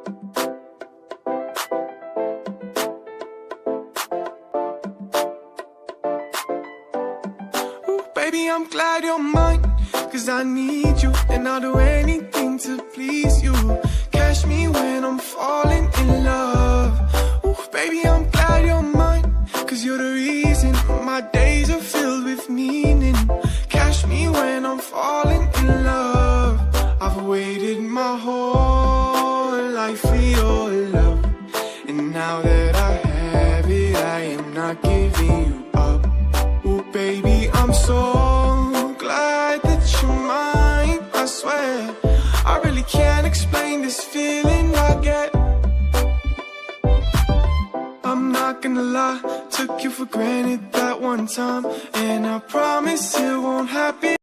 Ooh, baby, I'm glad you're mine, 'cause I need you, and I'll do anything to please you. Catch me when I'm falling in love. Ooh, baby, I'm glad you're mine, 'cause you're the reason my days are filled with meaning. Catch me when I'm falling in love. I've waited my whole life for your love, and now that I have it, I am not giving you up. Ooh, baby, I'm so glad that you're mine, I swear. I really can't explain this feeling I get. I'm not gonna lie, took you for granted that one time, and I promise it won't happen